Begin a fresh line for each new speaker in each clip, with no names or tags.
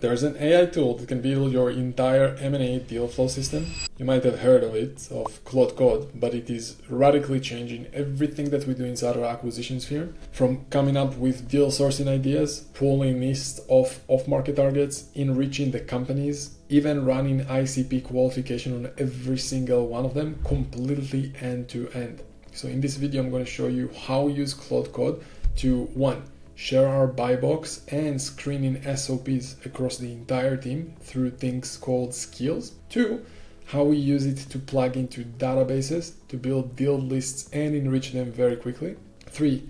There's an AI tool that can build your entire M&A deal flow system. You might have heard of it, of Claude Code, but it is radically changing everything that we do inside our acquisition sphere. From coming up with deal sourcing ideas, pulling lists of off-market targets, enriching the companies, even running ICP qualification on every single one of them, completely end to end. So in this video, I'm going to show you how we use Claude Code to, one, share our buy box and screening SOPs across the entire team through things called skills. Two, how we use it to plug into databases to build deal lists and enrich them very quickly. Three,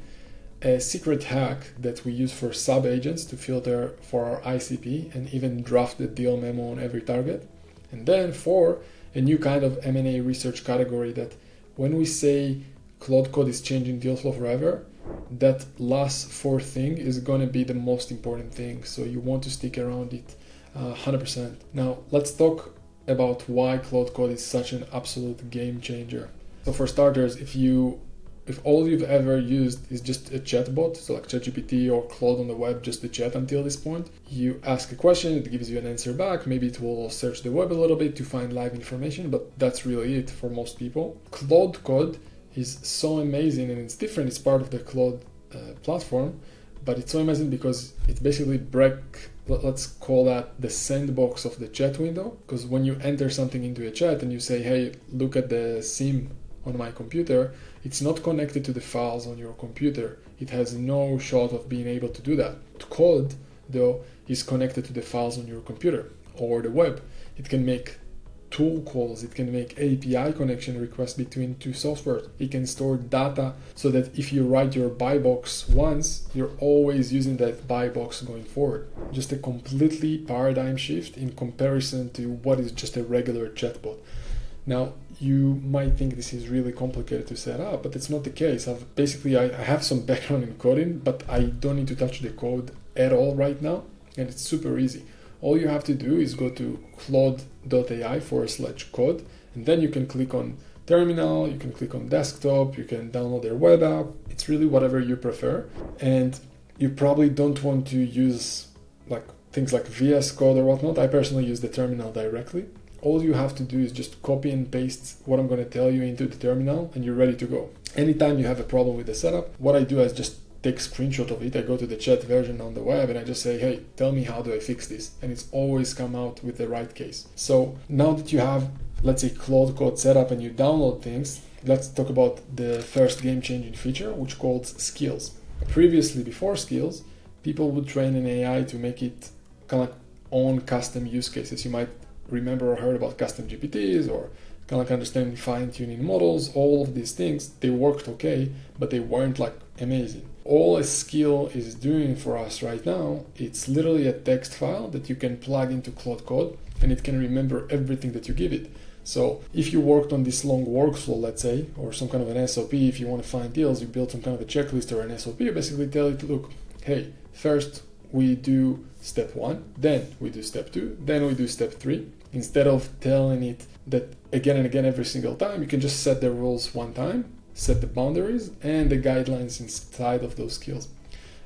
a secret hack that we use for sub-agents to filter for our ICP and even draft the deal memo on every target. And then four, a new kind of M&A research category that when we say Claude Code is changing deal flow forever, that last fourth thing is going to be the most important thing. So you want to stick around it 100%. Now let's talk about why Claude Code is such an absolute game changer. So for starters, if all you've ever used is just a chatbot, so like ChatGPT or Claude on the web, just to chat until this point, you ask a question, it gives you an answer back. Maybe it will search the web a little bit to find live information, but that's really it for most people. Claude Code is so amazing, and it's different. It's part of the Claude platform, but it's so amazing because it basically let's call that the sandbox of the chat window. Because when you enter something into a chat and you say, hey, look at the SIM on my computer, it's not connected to the files on your computer. It has no shot of being able to do that. Code, though, is connected to the files on your computer or the web. It can make tool calls, it can make API connection requests between two softwares. It can store data so that if you write your buy box once, you're always using that buy box going forward. Just a completely paradigm shift in comparison to what is just a regular chatbot. Now, you might think this is really complicated to set up, but it's not the case. I have some background in coding, but I don't need to touch the code at all right now, and it's super easy. All you have to do is go to claude.ai/code, and then you can click on terminal, you can click on desktop, you can download their web app. It's really whatever you prefer. And you probably don't want to use like things like VS Code or whatnot. I personally use the terminal directly. All you have to do is just copy and paste what I'm going to tell you into the terminal, and you're ready to go. Anytime you have a problem with the setup, what I do is just take a screenshot of it. I go to the chat version on the web and I just say, hey, tell me how do I fix this? And it's always come out with the right case. So now that you have, let's say, Claude Code set up and you download things, let's talk about the first game-changing feature, which called skills. Previously, before skills, people would train an AI to make it kind of like own custom use cases. You might remember or heard about custom GPTs or kind of like understanding fine-tuning models. All of these things, they worked okay, but they weren't like amazing. All a skill is doing for us right now, it's literally a text file that you can plug into Claude Code, and it can remember everything that you give it. So if you worked on this long workflow, let's say, or some kind of an SOP, if you want to find deals, you build some kind of a checklist or an SOP, you basically tell it, look, hey, first we do step 1, then we do step 2, then we do step 3. Instead of telling it that again and again every single time, you can just set the rules one time, set the boundaries and the guidelines inside of those skills.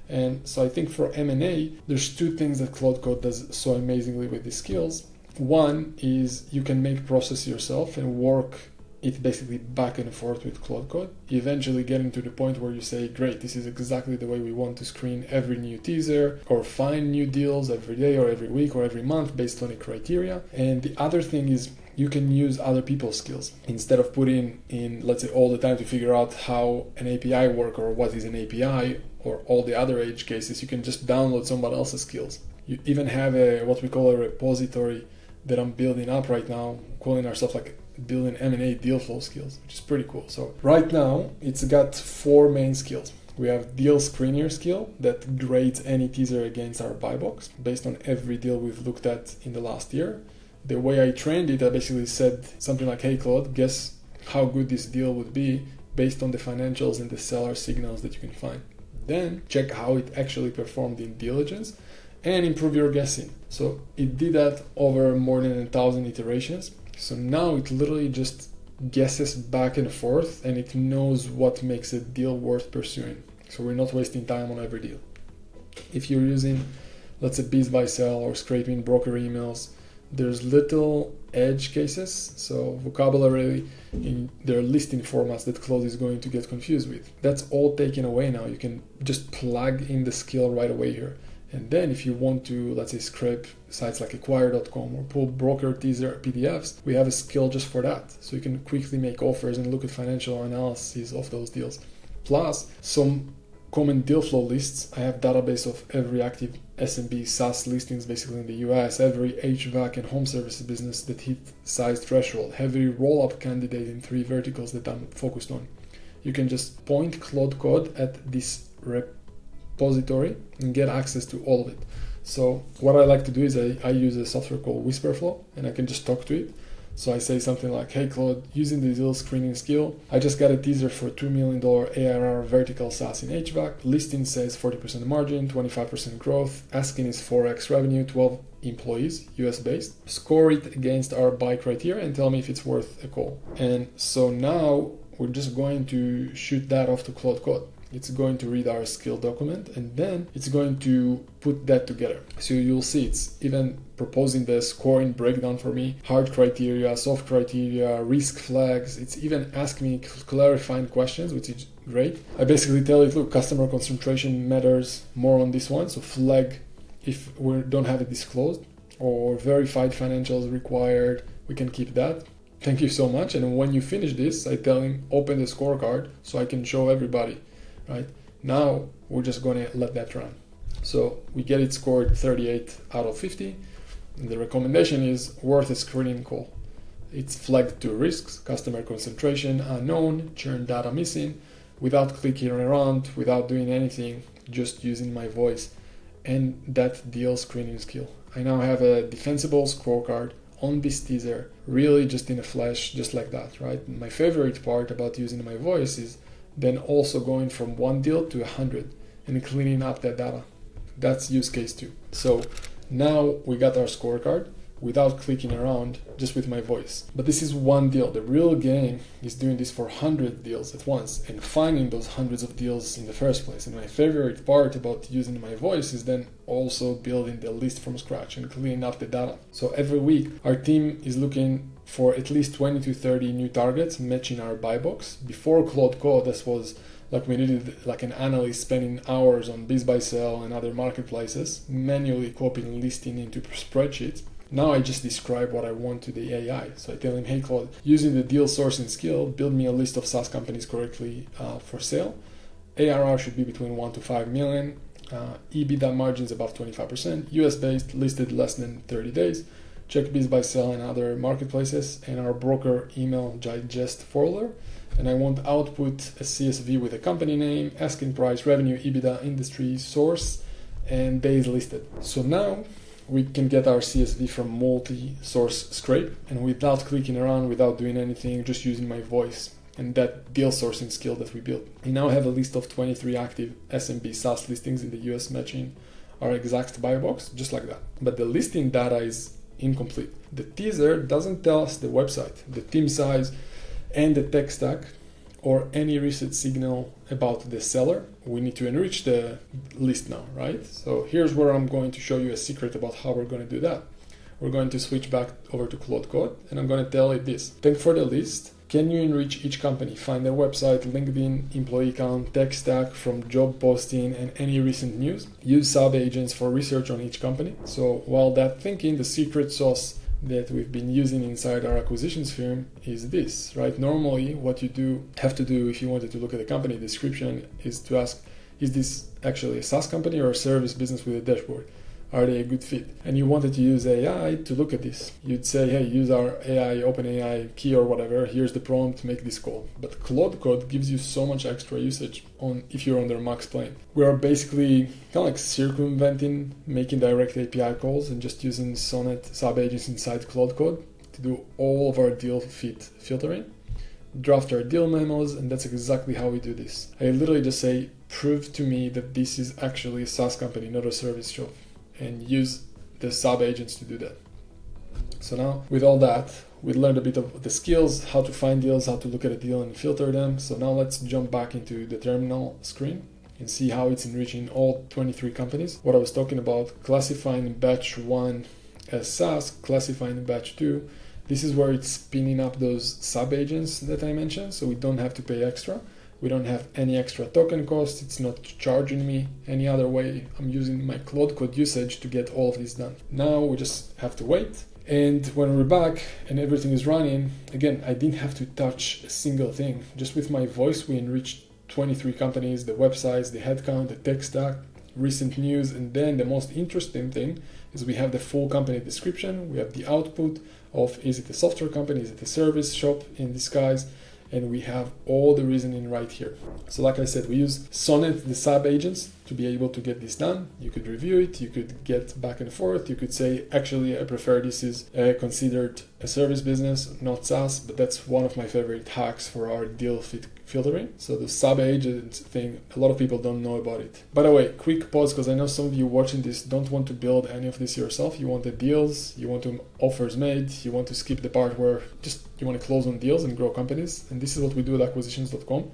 And so I think for M&A, there's two things that Claude Code does so amazingly with these skills. One is you can make process yourself and work it basically back and forth with Claude Code, eventually getting to the point where you say, great, this is exactly the way we want to screen every new teaser or find new deals every day or every week or every month based on a criteria. And the other thing is you can use other people's skills instead of putting in, let's say, all the time to figure out how an API works or what is an API or all the other edge cases. You can just download someone else's skills. You even have what we call a repository that I'm building up right now, calling ourselves like building M&A deal flow skills, which is pretty cool. So right now it's got 4 main skills. We have deal screener skill that grades any teaser against our buy box based on every deal we've looked at in the last year. The way I trained it, I basically said something like, hey Claude, guess how good this deal would be based on the financials and the seller signals that you can find. Then check how it actually performed in diligence and improve your guessing. So it did that over more than 1,000 iterations. So now it literally just guesses back and forth, and it knows what makes a deal worth pursuing. So we're not wasting time on every deal. If you're using let's say biz buy sell or scraping broker emails, there's little edge cases, so vocabulary in their listing formats that Claude is going to get confused with. That's all taken away now. You can just plug in the skill right away here. And then if you want to, let's say, scrape sites like acquire.com or pull broker teaser PDFs, we have a skill just for that. So you can quickly make offers and look at financial analysis of those deals. Plus, some common deal flow lists. I have database of every active SMB SaaS listings basically in the US, every HVAC and home services business that hit size threshold, every roll-up candidate in 3 verticals that I'm focused on. You can just point Claude Code at this repository and get access to all of it. So what I like to do is I use a software called Whisperflow, and I can just talk to it. So I say something like, hey Claude, using the deal screening skill, I just got a teaser for $2 million ARR vertical SaaS in HVAC. Listing says 40% margin, 25% growth. Asking is 4x revenue, 12 employees, US based. Score it against our buy criteria and tell me if it's worth a call. And so now we're just going to shoot that off to Claude Code. It's going to read our skill document and then it's going to put that together. So you'll see it's even proposing the scoring breakdown for me, hard criteria, soft criteria, risk flags. It's even asking me clarifying questions, which is great. I basically tell it, look, customer concentration matters more on this one. So flag if we don't have it disclosed, or verified financials required, we can keep that. Thank you so much. And when you finish this, I tell him, open the scorecard so I can show everybody. Right now, we're just going to let that run. So we get it scored 38 out of 50. And the recommendation is worth a screening call. It's flagged to risks, customer concentration unknown, churn data missing, without clicking around, without doing anything, just using my voice and that deal screening skill. I now have a defensible scorecard on this teaser, really just in a flash, just like that, right? And my favorite part about using my voice is then also going from 1 deal to 100 and cleaning up that data. That's use case 2. So now we got our scorecard without clicking around, just with my voice. But this is 1 deal. The real game is doing this for 100 deals at once and finding those hundreds of deals in the first place. And my favorite part about using my voice is then also building the list from scratch and cleaning up the data. So every week our team is looking for at least 20 to 30 new targets matching our buy box. Before Claude Code, this was like we needed like an analyst spending hours on biz buy sell and other marketplaces, manually copying listing into spreadsheets. Now I just describe what I want to the AI. So I tell him, hey Claude, using the deal sourcing skill, build me a list of SaaS companies correctly for sale. ARR should be between 1 to 5 million. EBITDA margins above 25%. US based, listed less than 30 days. Check biz buy sell and other marketplaces, and our broker email digest folder. And I want output a CSV with a company name, asking price, revenue, EBITDA, industry, source, and days listed. So now we can get our CSV from multi-source scrape, and without clicking around, without doing anything, just using my voice and that deal sourcing skill that we built. We now have a list of 23 active SMB SaaS listings in the US matching our exact buy box, just like that. But the listing data is incomplete. The teaser doesn't tell us the website, the team size, and the tech stack, or any research signal about the seller. We need to enrich the list now, right? So here's where I'm going to show you a secret about how we're going to do that. We're going to switch back over to Claude Code, and I'm going to tell it this. Thank for the list. Can you enrich each company? Find their website, LinkedIn, employee count, tech stack from job posting, and any recent news. Use sub-agents for research on each company. So while that thinking, the secret sauce that we've been using inside our acquisitions firm is this, right? Normally, what you have to do if you wanted to look at the company description is to ask, is this actually a SaaS company or a service business with a dashboard? Are they a good fit? And you wanted to use AI to look at this. You'd say, hey, use our AI, OpenAI key or whatever. Here's the prompt, make this call. But Claude Code gives you so much extra usage on if you're on their max plane. We are basically kind of like circumventing making direct API calls and just using Sonnet sub-agents inside Claude Code to do all of our deal fit filtering, draft our deal memos, and that's exactly how we do this. I literally just say, prove to me that this is actually a SaaS company, not a service shop, and use the sub-agents to do that. So now with all that, we learned a bit of the skills, how to find deals, how to look at a deal and filter them. So now let's jump back into the terminal screen. and see how it's enriching all 23 companies. What I was talking about, classifying batch 1 as SaaS, classifying batch 2, this is where it's spinning up those sub-agents that I mentioned, so we don't have to pay extra. We don't have any extra token cost. It's not charging me any other way. I'm using my Claude Code usage to get all of this done. Now we just have to wait. And when we're back and everything is running, again, I didn't have to touch a single thing. Just with my voice, we enriched 23 companies, the websites, the headcount, the tech stack, recent news, and then the most interesting thing is we have the full company description. We have the output of, is it a software company, is it a service shop in disguise, and we have all the reasoning right here. So like I said, we use Sonnet, the sub agents, to be able to get this done. You could review it, you could get back and forth, you could say, actually, I prefer this is considered a service business, not SaaS, but that's one of my favorite hacks for our deal fit filtering. So the sub agent thing, a lot of people don't know about it. By the way, quick pause, because I know some of you watching this don't want to build any of this yourself. You want the deals, you want to offers made, you want to skip the part where just you want to close on deals and grow companies. And this is what we do at acquisitions.com.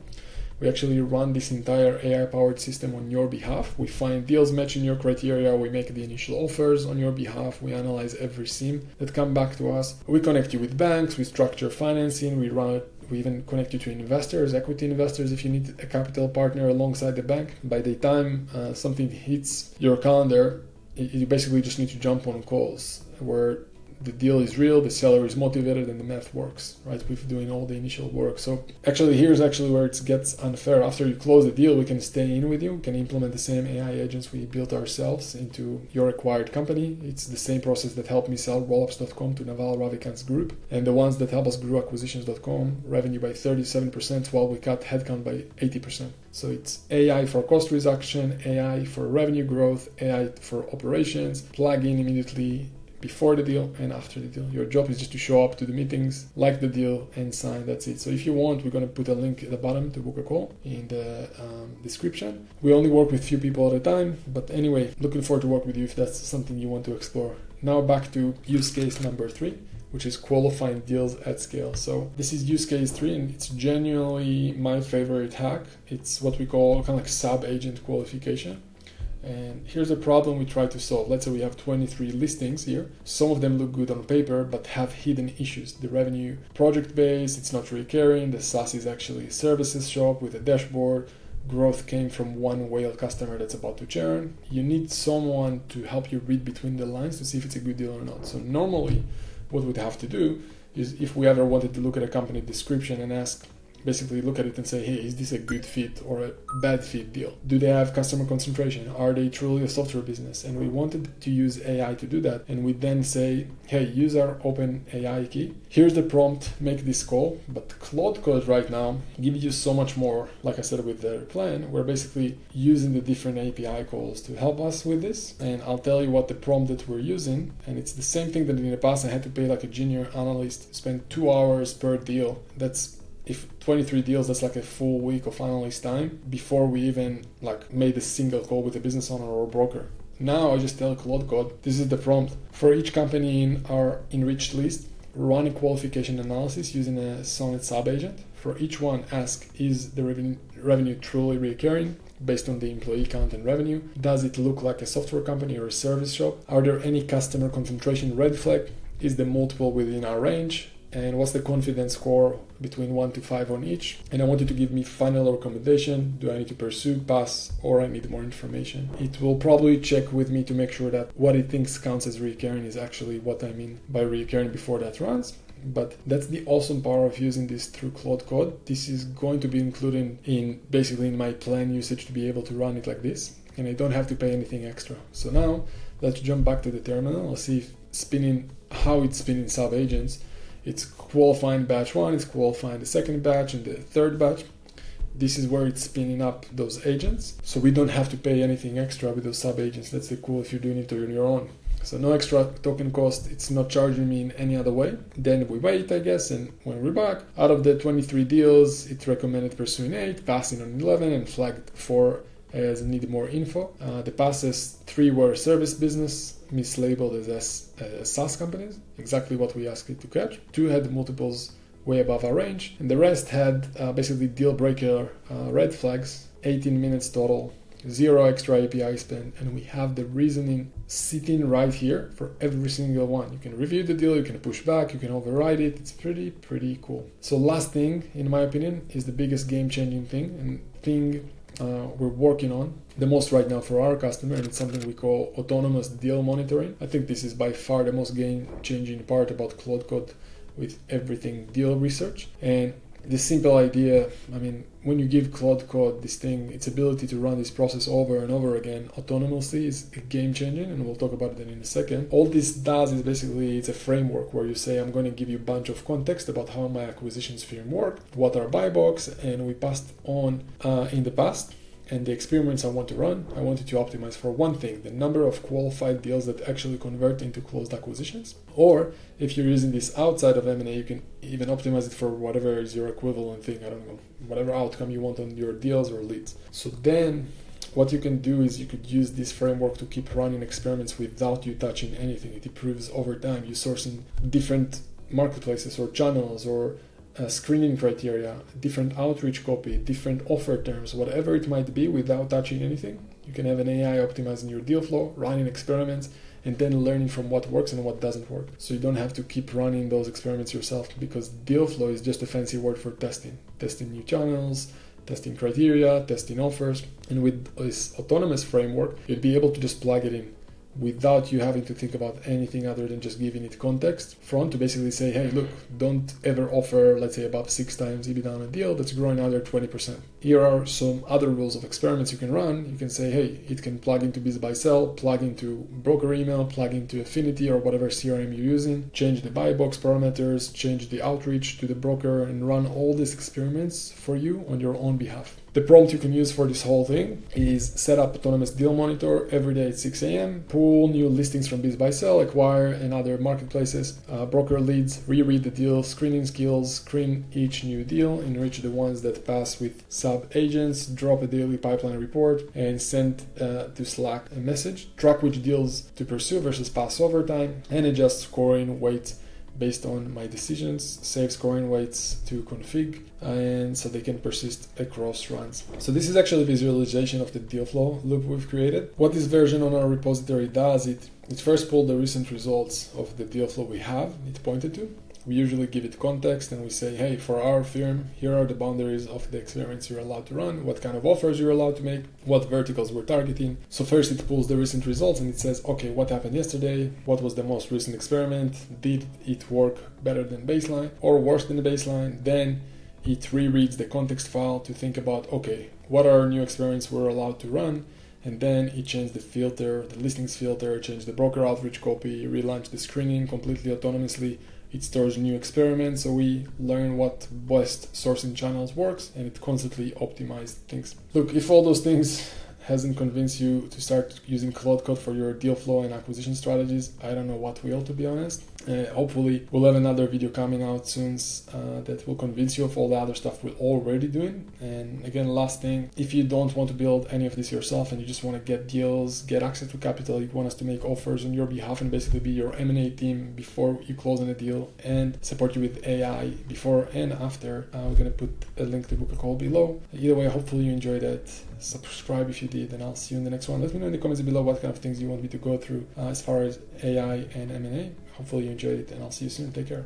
We actually run this entire AI-powered system on your behalf. We find deals matching your criteria. We make the initial offers on your behalf. We analyze every SIM that come back to us. We connect you with banks. We structure financing. We even connect you to investors, equity investors, if you need a capital partner alongside the bank. By the time something hits your calendar, you basically just need to jump on calls where the deal is real, the seller is motivated, and the math works, right? We're doing all the initial work. So here's where it gets unfair. After you close the deal, we can stay in with you. We can implement the same AI agents we built ourselves into your acquired company. It's the same process that helped me sell rollups.com to Naval Ravikant's group, and the ones that help us grow acquisitions.com revenue by 37% while we cut headcount by 80%. So it's AI for cost reduction, AI for revenue growth, AI for operations, plug in immediately before the deal and after the deal. Your job is just to show up to the meetings, like the deal, and sign. That's it. So if you want, we're going to put a link at the bottom to book a call in the description. We only work with few people at a time, but anyway, looking forward to work with you if that's something you want to explore. Now back to use case number 3, which is qualifying deals at scale. So this is use case 3, and it's genuinely my favorite hack. It's what we call kind of like sub-agent qualification. And here's a problem we try to solve. Let's say we have 23 listings here. Some of them look good on paper, but have hidden issues. The revenue project-based, it's not recurring. The SaaS is actually a services shop with a dashboard. Growth came from one whale customer that's about to churn. You need someone to help you read between the lines to see if it's a good deal or not. So normally what we'd have to do is, if we ever wanted to look at a company description and basically look at it and say, hey, is this a good fit or a bad fit deal? Do they have customer concentration? Are they truly a software business? And we wanted to use AI to do that. And we then say, hey, use our open AI key. Here's the prompt, make this call. But Claude Code right now gives you so much more, like I said with their plan. We're basically using the different API calls to help us with this. And I'll tell you what the prompt that we're using. And it's the same thing that in the past I had to pay like a junior analyst, spend 2 hours per deal. That's if 23 deals, that's like a full week of analyst time before we even made a single call with a business owner or a broker. Now I just tell Claude Code, this is the prompt. For each company in our enriched list, run a qualification analysis using a Sonnet sub-agent. For each one, ask, is the revenue truly recurring based on the employee count and revenue? Does it look like a software company or a service shop? Are there any customer concentration red flag? Is the multiple within our range? And what's the confidence score between 1 to 5 on each? And I want you to give me final recommendation. Do I need to pursue, pass, or I need more information? It will probably check with me to make sure that what it thinks counts as recurring is actually what I mean by recurring before that runs. But that's the awesome power of using this through Claude Code. This is going to be included in my plan usage to be able to run it like this. And I don't have to pay anything extra. So now let's jump back to the terminal. I'll see how it's spinning sub-agents. It's qualifying batch 1, it's qualifying the second batch and the third batch. This is where it's spinning up those agents. So we don't have to pay anything extra with those sub-agents. That's the cool if you're doing it on your own. So no extra token cost. It's not charging me in any other way. Then we wait, I guess, and when we're back, out of the 23 deals, it recommended pursuing 8, passing on 11, and flagged 4 as need more info. The passes 3 were service business, mislabeled as SaaS companies, exactly what we asked it to catch. 2 had multiples way above our range, and the rest had basically deal breaker red flags 18 minutes total, zero extra API spend, and we have the reasoning sitting right here for every single one. You can review the deal, you can push back, you can override it. It's pretty cool. So last thing, in my opinion, is the biggest game-changing thing, and thing we're working on the most right now for our customer, and it's something we call autonomous deal monitoring. I think this is by far the most game-changing part about Claude Code with everything deal research. And the simple idea, I mean, when you give Claude Code this thing, its ability to run this process over and over again autonomously is game-changing, and we'll talk about it in a second. All this does is basically, it's a framework where you say, I'm going to give you a bunch of context about how my acquisitions firm work, what are buy box, and we passed on in the past. And the experiments I want to run, I wanted to optimize for one thing, the number of qualified deals that actually convert into closed acquisitions. Or if you're using this outside of M&A, you can even optimize it for whatever is your equivalent thing, I don't know, whatever outcome you want on your deals or leads. So then what you can do is you could use this framework to keep running experiments without you touching anything. It improves over time. You sourcing different marketplaces or channels or screening criteria, different outreach copy, different offer terms, whatever it might be, without touching anything. You can have an AI optimizing your deal flow, running experiments, and then learning from what works and what doesn't work. So you don't have to keep running those experiments yourself, because deal flow is just a fancy word for testing new channels, testing criteria, testing offers. And with this autonomous framework, you'd be able to just plug it in without you having to think about anything other than just giving it context front to basically say, hey, look, don't ever offer, let's say, above 6 times EBITDA on a deal that's growing under 20%. Here are some other rules of experiments you can run. You can say, hey, it can plug into Biz Buy Sell, plug into broker email, plug into Affinity or whatever CRM you're using, change the buy box parameters, change the outreach to the broker, and run all these experiments for you on your own behalf. The prompt you can use for this whole thing is set up autonomous deal monitor every day at 6 a.m., pull new listings from Biz Buy Sell, Acquire, and other marketplaces, broker leads, reread the deal, screening skills, screen each new deal, enrich the ones that pass with sub-agents, drop a daily pipeline report, and send to Slack a message, track which deals to pursue versus pass over time, and adjust scoring weights based on my decisions, save scoring weights to config, and so they can persist across runs. So this is actually a visualization of the deal flow loop we've created. What this version on our repository does, it first pulled the recent results of the deal flow we have, it pointed to. We usually give it context and we say, hey, for our firm, here are the boundaries of the experiments you're allowed to run, what kind of offers you're allowed to make, what verticals we're targeting. So first it pulls the recent results and it says, okay, what happened yesterday? What was the most recent experiment? Did it work better than baseline or worse than the baseline? Then it rereads the context file to think about, okay, what are new experiments we're allowed to run? And then it changed the filter, the listings filter, changed the broker outreach copy, relaunched the screening completely autonomously. It stores new experiments, so we learn what best sourcing channels works, and it constantly optimizes things. Look, if all those things hasn't convinced you to start using Claude Code for your deal flow and acquisition strategies, I don't know what will, to be honest. Hopefully, we'll have another video coming out soon that will convince you of all the other stuff we're already doing. And again, last thing, if you don't want to build any of this yourself and you just want to get deals, get access to capital, you want us to make offers on your behalf and basically be your M&A team before you close on a deal and support you with AI before and after, we're going to put a link to book a call below. Either way, hopefully you enjoyed it. Subscribe if you did, and I'll see you in the next one. Let me know in the comments below what kind of things you want me to go through as far as AI and M&A. Hopefully you enjoyed it, and I'll see you soon. Take care.